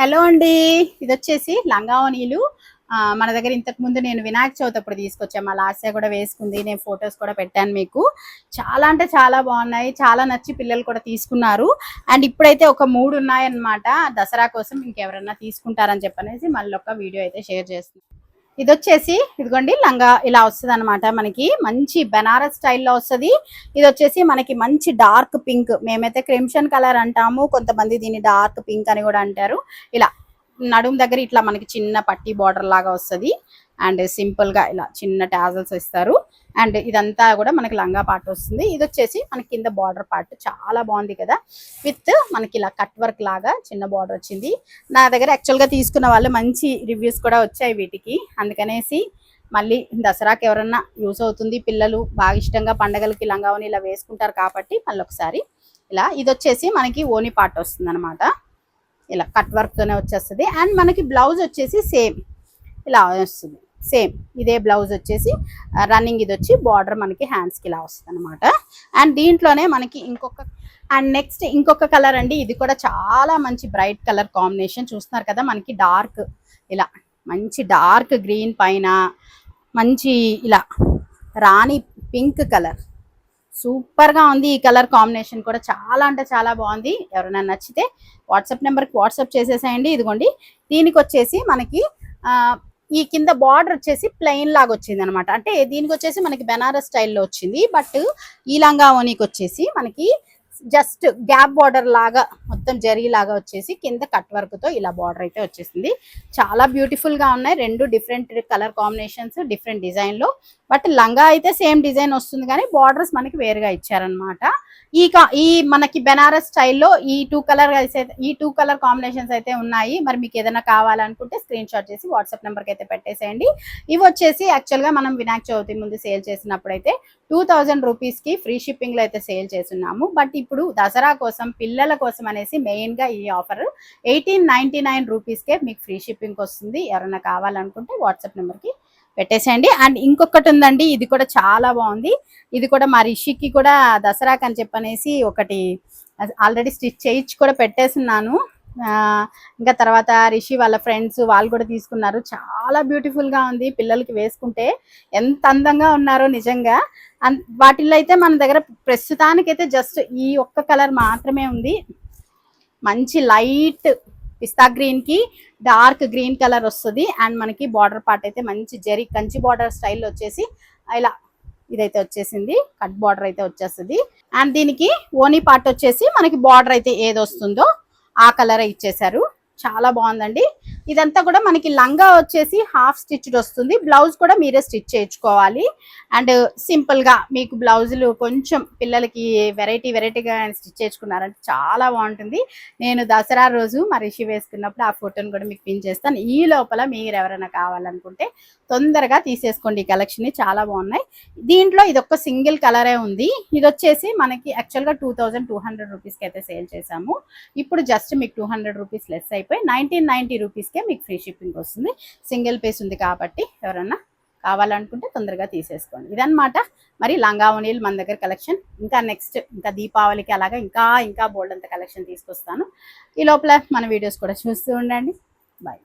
Hello అండి. ఇది వచ్చేసి లంగావోణీలు. మన దగ్గర ఇంతకు ముందు నేను వినాయక చవితి అప్పుడు తీసుకొచ్చాను. మా లాస్య కూడా వేసుకుంది. నేను ఫొటోస్ కూడా పెట్టాను మీకు. చాలా అంటే చాలా బాగున్నాయి. చాలా నచ్చి పిల్లలు కూడా తీసుకున్నారు. అండ్ ఇప్పుడైతే ఒక 3 ఉన్నాయన్నమాట. దసరా కోసం ఇంకెవరన్నా తీసుకుంటారని చెప్పనేసి మళ్ళీ ఒక వీడియో అయితే షేర్ చేస్తున్నాను. ఇది వచ్చేసి ఇదిగోండి లంగా ఇలా వస్తుంది అనమాట. మనకి మంచి బెనారస్ స్టైల్లో వస్తుంది. ఇది వచ్చేసి మనకి మంచి డార్క్ పింక్, మేమైతే క్రిమ్షన్ కలర్ అంటాము, కొంతమంది దీన్ని డార్క్ పింక్ అని కూడా అంటారు. ఇలా నడుము దగ్గర ఇట్లా మనకి చిన్న పట్టీ బార్డర్ లాగా వస్తుంది. అండ్ సింపుల్ గా ఇలా చిన్న టాజల్స్ ఇస్తారు. అండ్ ఇదంతా కూడా మనకి లంగా పార్ట్ వస్తుంది. ఇది వచ్చేసి మనకి కింద బార్డర్ పార్ట్ చాలా బాగుంది కదా, విత్ మనకి ఇలా కట్ వర్క్ లాగా చిన్న బార్డర్ వచ్చింది. నా దగ్గర యాక్చువల్ గా తీసుకున్న వాళ్ళు మంచి రివ్యూస్ కూడా వచ్చాయి వీటికి. అందుకనేసి మళ్ళీ దసరాకి ఎవరన్నా యూస్ అవుతుంది, పిల్లలు బాగా ఇష్టంగా పండగలకి లంగావని ఇలా వేసుకుంటారు కాబట్టి మళ్ళీ ఒకసారి ఇలా. ఇది వచ్చేసి మనకి ఓని పార్ట్ వస్తుంది అనమాట. ఇలా కట్ వర్క్ తోనే వచ్చేస్తుంది. అండ్ మనకి బ్లౌజ్ వచ్చేసి సేమ్ ఇలా వస్తుంది. సేమ్ ఇదే బ్లౌజ్ వచ్చేసి రన్నింగ్. ఇది వచ్చి బార్డర్ మనకి హ్యాండ్స్కి ఇలా వస్తుంది అనమాట. అండ్ దీంట్లోనే మనకి నెక్స్ట్ ఇంకొక కలర్ అండి. ఇది కూడా చాలా మంచి బ్రైట్ కలర్ కాంబినేషన్. చూస్తున్నారు కదా, మనకి డార్క్ ఇలా మంచి డార్క్ గ్రీన్ పైన మంచి ఇలా రాణి పింక్ కలర్. సూపర్గా ఉంది. ఈ కలర్ కాంబినేషన్ కూడా చాలా అంటే చాలా బాగుంది. ఎవరైనా నచ్చితే వాట్సాప్ నెంబర్కి వాట్సాప్ చేసేసేయండి. ఇదిగోండి, దీనికి వచ్చేసి మనకి ఈ కింద బార్డర్ వచ్చేసి ప్లెయిన్ లాగా వచ్చింది అనమాట. అంటే దీనికి వచ్చేసి మనకి బెనారస్ స్టైల్లో వచ్చింది. బట్ ఈ లంగావోనికి వచ్చేసి మనకి జస్ట్ గ్యాప్ బార్డర్ లాగా మొత్తం జరీ లాగా వచ్చేసి కింద కట్ వర్క్ తో ఇలా బార్డర్ అయితే వచ్చేసింది. చాలా బ్యూటిఫుల్ గా ఉన్నాయి. రెండు different colour combinations, different design లో. బట్ లంగా అయితే సేమ్ డిజైన్ వస్తుంది కానీ బార్డర్స్ మనకి వేరుగా ఇచ్చారనమాట. ఈ మనకి బెనారస్ స్టైల్లో ఈ టూ కలర్ కాంబినేషన్స్ అయితే ఉన్నాయి. మరి మీకు ఏదైనా కావాలనుకుంటే స్క్రీన్ షాట్ చేసి వాట్సాప్ నెంబర్కి అయితే పెట్టేసేయండి. ఇవి వచ్చేసి యాక్చువల్గా మనం వినాయక చవితి ముందు సేల్ చేసినప్పుడు అయితే 2000 రూపీస్కి ఫ్రీ షిప్పింగ్లో అయితే సేల్ చేస్తున్నాము. బట్ ఇప్పుడు దసరా కోసం పిల్లల కోసం అనేసి మెయిన్గా ఈ ఆఫర్ 1899 రూపీస్కే మీకు ఫ్రీ షిప్పింగ్ వస్తుంది. ఎవరైనా కావాలనుకుంటే వాట్సాప్ నెంబర్కి పెట్టేసేయండి. అండ్ ఇంకొకటి ఉందండి, ఇది కూడా చాలా బాగుంది. ఇది కూడా మా రిషికి కూడా దసరాకి అని చెప్పనేసి ఒకటి ఆల్రెడీ స్టిచ్ చేయించి కూడా పెట్టేస్తున్నాను. ఇంకా తర్వాత రిషి వాళ్ళ ఫ్రెండ్స్ వాళ్ళు కూడా తీసుకున్నారు. చాలా బ్యూటిఫుల్గా ఉంది. పిల్లలకి వేసుకుంటే ఎంత అందంగా ఉన్నారో నిజంగా. వాటిల్లో అయితే మన దగ్గర ప్రస్తుతానికైతే జస్ట్ ఈ ఒక్క కలర్ మాత్రమే ఉంది. మంచి లైట్ పిస్తా గ్రీన్ కి డార్క్ గ్రీన్ కలర్ వస్తుంది. అండ్ మనకి బార్డర్ పార్ట్ అయితే మంచి జరీ కంచి బార్డర్ స్టైల్ వచ్చేసి ఇలా ఇదైతే వచ్చేసింది. కట్ బార్డర్ అయితే వచ్చేస్తుంది. అండ్ దీనికి ఓనీ పార్ట్ వచ్చేసి మనకి బార్డర్ అయితే ఏది వస్తుందో ఆ కలర్ ఇచ్చేసారు. చాలా బాగుందండి. ఇదంతా కూడా మనకి లంగా వచ్చేసి హాఫ్ స్టిచ్డ్ వస్తుంది. బ్లౌజ్ కూడా మీరే స్టిచ్ చేయించుకోవాలి. అండ్ సింపుల్ గా మీకు బ్లౌజులు కొంచెం పిల్లలకి వెరైటీగా స్టిచ్ చేసుకున్నారంటే చాలా బాగుంటుంది. నేను దసరా రోజు మా రిషి వేసుకున్నప్పుడు ఆ ఫోటోని కూడా మీకు పిన్ చేస్తాను. ఈ లోపల మీరు ఎవరైనా కావాలనుకుంటే తొందరగా తీసేసుకోండి. ఈ కలెక్షన్ చాలా బాగున్నాయి. దీంట్లో ఇది ఒక సింగిల్ కలరే ఉంది. ఇది వచ్చేసి మనకి యాక్చువల్గా 2200 రూపీస్కి అయితే సేల్ చేసాము. ఇప్పుడు జస్ట్ మీకు 200 రూపీస్ లెస్ అయిపోయి 1990 రూపీస్కే మీకు ఫ్రీ షిప్పింగ్ వస్తుంది. సింగిల్ పీస్ ఉంది కాబట్టి ఎవరన్నా కావాలనుకుంటే తొందరగా తీసేసుకోండి. ఇదన్నమాట మరి లంగావోణీలు మన దగ్గర కలెక్షన్. ఇంకా నెక్స్ట్ ఇంకా దీపావళికి అలాగా ఇంకా బోల్డ్ అంత కలెక్షన్ తీసుకొస్తాను. ఈ లోపల మన వీడియోస్ కూడా చూస్తూ ఉండండి. బాయ్.